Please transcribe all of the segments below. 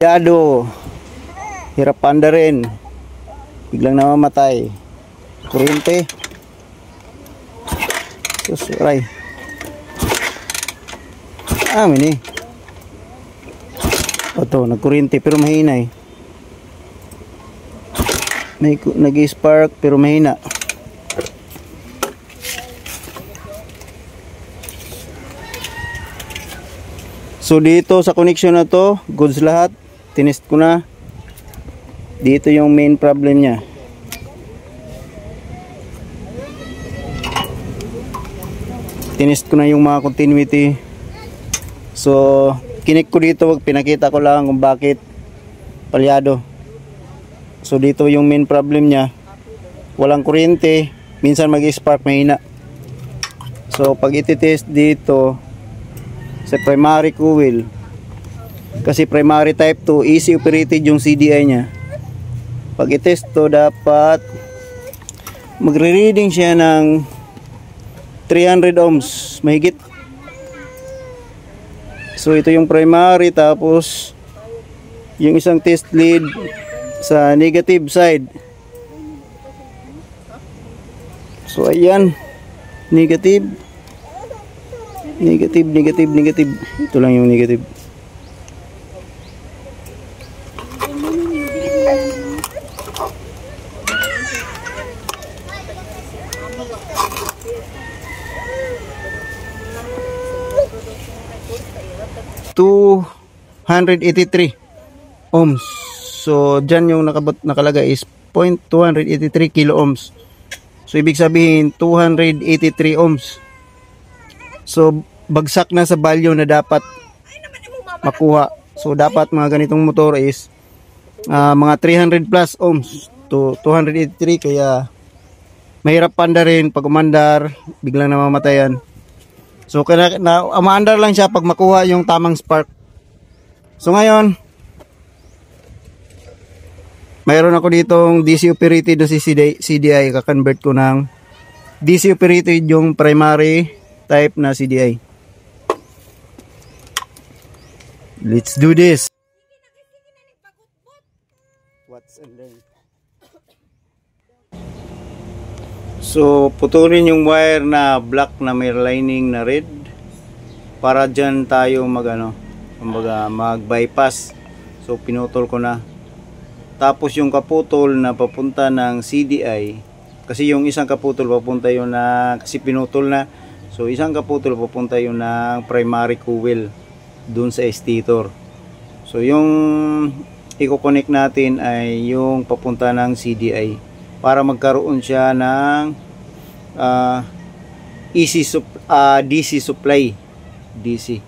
Yado, hirap panda rin. Biglang namamatay. Kuryente. Susuray. Amin eh. Ito, nagkuryente pero mahina eh. Nag-spark pero mahina. So dito sa connection na to, goods lahat. Tinest ko na. Dito yung main problem niya. Tinest ko na yung mga continuity. So kinik ko dito, pinakita ko lang kung bakit palyado. So dito yung main problem niya. Walang kuryente, minsan mag-spark mahina. So pag iti-test dito sa primary coil, kasi primary type 2, easy operated yung CDI nya. Pag i-test to, dapat magre-reading siya ng 300 ohms mahigit. So ito yung primary, tapos yung isang test lead sa negative side. So ayan, negative. Ito lang yung negative. .283 ohms. So dyan yung nakalagay is 0.283 kilo ohms. So ibig sabihin 283 ohms. So bagsak na sa value na dapat makuha. So dapat mga ganitong motor is mga 300 plus ohms to 283, kaya mahirap panda rin pag umandar, biglang namamatayan. So kaya umaandar lang siya pag makuha yung tamang spark. So ngayon, mayroon ako ditong DC operated na CDI. Kakonvert ko ng DC operated yung primary type na CDI. Let's do this. What's and learn. So putulin yung wire na black na may lining na red para dyan tayo mag-bypass. So pinutol ko na. Tapos yung kaputol na papunta ng CDI, kasi yung isang kaputol papunta yun na, kasi pinutol na. So isang kaputol papunta yun ng primary coil dun sa stator. So yung i-connect natin ay yung papunta ng CDI para magkaroon siya ng DC supply. DC.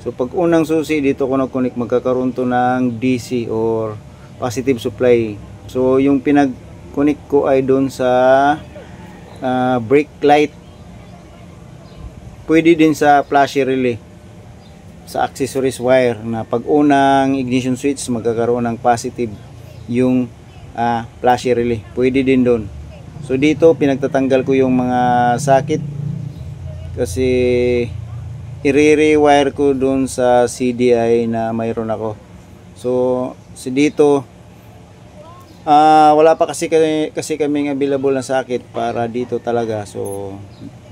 So pag unang susi dito ko nag-connect, magkakaroon to ng DC or positive supply. So yung pinag-connect ko ay doon sa brake light. Pwede din sa flashy relay, sa accessories wire, na pag unang ignition switch magkakaroon ng positive yung flashy relay. Pwede din doon. So dito pinagtatanggal ko yung mga sakit kasi i-rewire ko doon sa CDI na mayroon ako. So dito wala pa kasi kaming available na sakit para dito talaga. So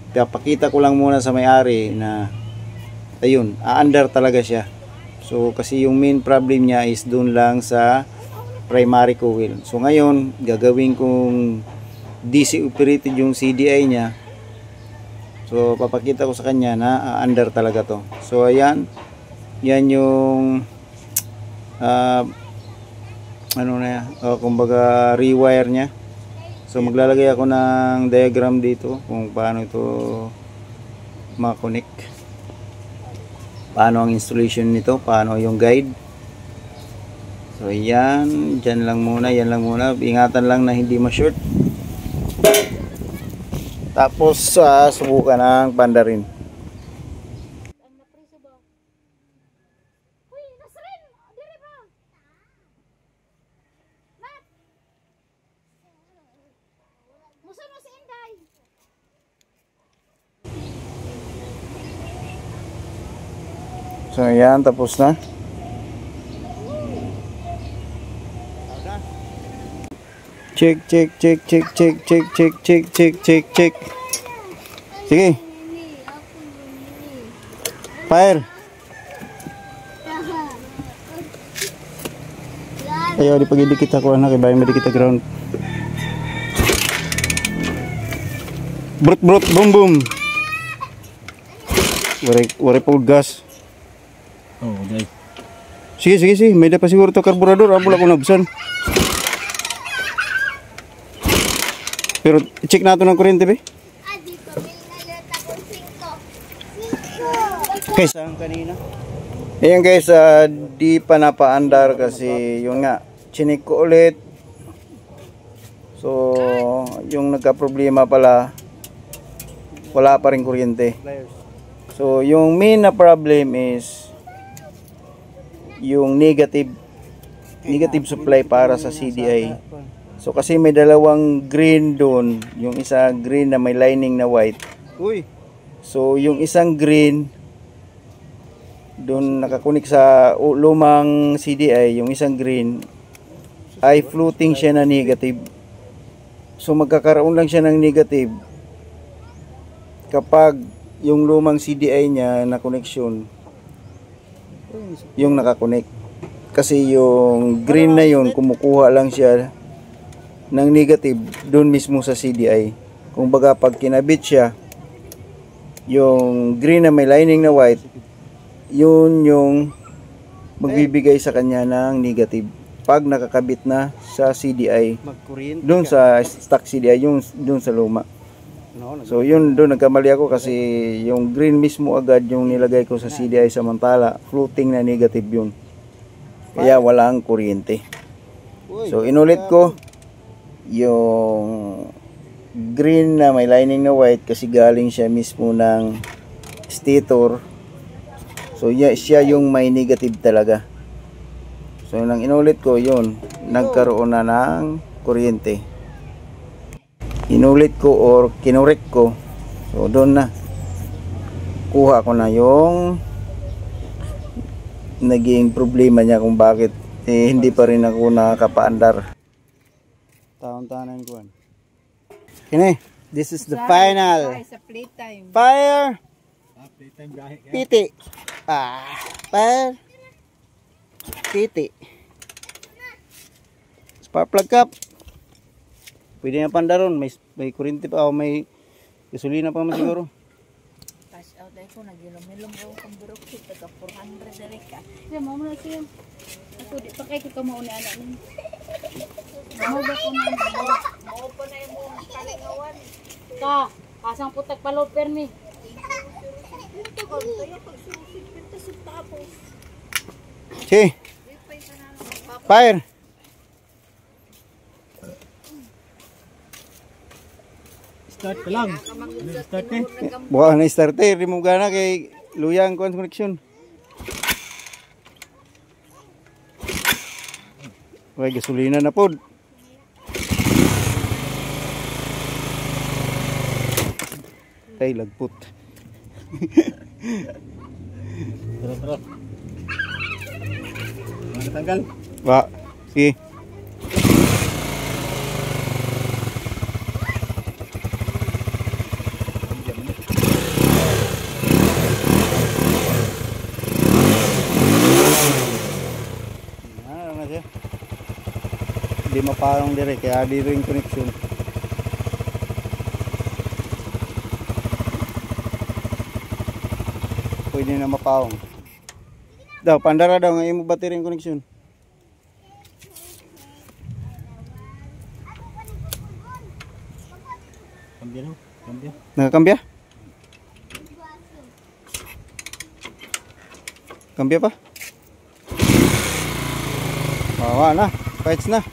papakita ko lang muna sa may-ari na ayun, aandar talaga siya. So kasi yung main problem niya is doon lang sa primary coil. So ngayon gagawin kong DC operated yung CDI niya. So papakita ko sa kanya na aandar talaga to. So ayan, yan yung kumbaga rewire niya. So maglalagay ako ng diagram dito kung paano ito ma-connect, paano ang installation nito, paano yung guide. So yan, yan lang muna. Ingatan lang na hindi ma-short. Tapos subukan ng panda rin. So ayan, tapos na. Check, check, check, check, check, check, check, check, check, check, check. Sige. Fire. Ayaw, di pag-idikit ako na kay bayan madikit ang ground. Brut, brut, boom, boom. Wari pa gas. Oh, okay. Sige, sige, sige. May pa siguro to karburador. Abul ako nabsan. Pero check nato ng kuryente, be. Guys, ang kanina. Ayan guys, di pa napaandar kasi yun nga, chinik ko ulit. So, yung nagka-problema pala, wala pa rin kuryente. So, yung main na problem is yung negative supply para sa CDI. So, kasi may dalawang green doon, yung isa green na may lining na white. So, yung isang green doon nakakunik sa lumang CDI, yung isang green ay floating siya na negative. So magkakaroon lang siya ng negative kapag yung lumang CDI niya na connection yung nakakonek. Kasi yung green na yun kumukuha lang siya ng negative doon mismo sa CDI. Kung baga pag kinabit siya, yung green na may lining na white, yun yung magbibigay sa kanya ng negative pag nakakabit na sa CDI doon sa stock CDI, yung doon sa luma. So yun, doon nagkamali ako kasi yung green mismo agad yung nilagay ko sa CDI, samantala floating na negative yun, kaya walang kuryente. So inulit ko yung green na may lining na white kasi galing siya mismo ng stator. So siya yung may negative talaga. So nang inulit ko yun, nagkaroon na ng kuryente. Inulit ko or kinurek ko. So doon na kuha ko na yung naging problema niya kung bakit hindi pa rin ako nakakapaandar. Taon-taonan ko. Kini, this is the final. Fire. Titi. Titi. Spark plug up. Pwede na pandaron. May kuryente pa o may gasolina pa man siguro. Cash out ay ko. Nagilom-ilom ko ang burukit. Taga 400 dali ka. Siya, mamo na siya. Ako di pa kayo kamo ni anak ni. Mamo ba ko na. Mamo pa na yung mga kalingawan. Ka, kasang putak palot permi. Si. Fire. Start ka lang. Start eh. Buka na starter. Di mo gana kay luyang ko ang connection. Okay, gasolina na po. Ay, lagput. Tara. Tanggal. Ba, sige. Ano na siya? Hindi maparang dire, kaya dito yung connection. Pwede na mapawang. Daw, pandara daw nga imo battery yung connection. Kambya no? Kambya. Nakakambya? Kambya pa? Bawa na. Fights na.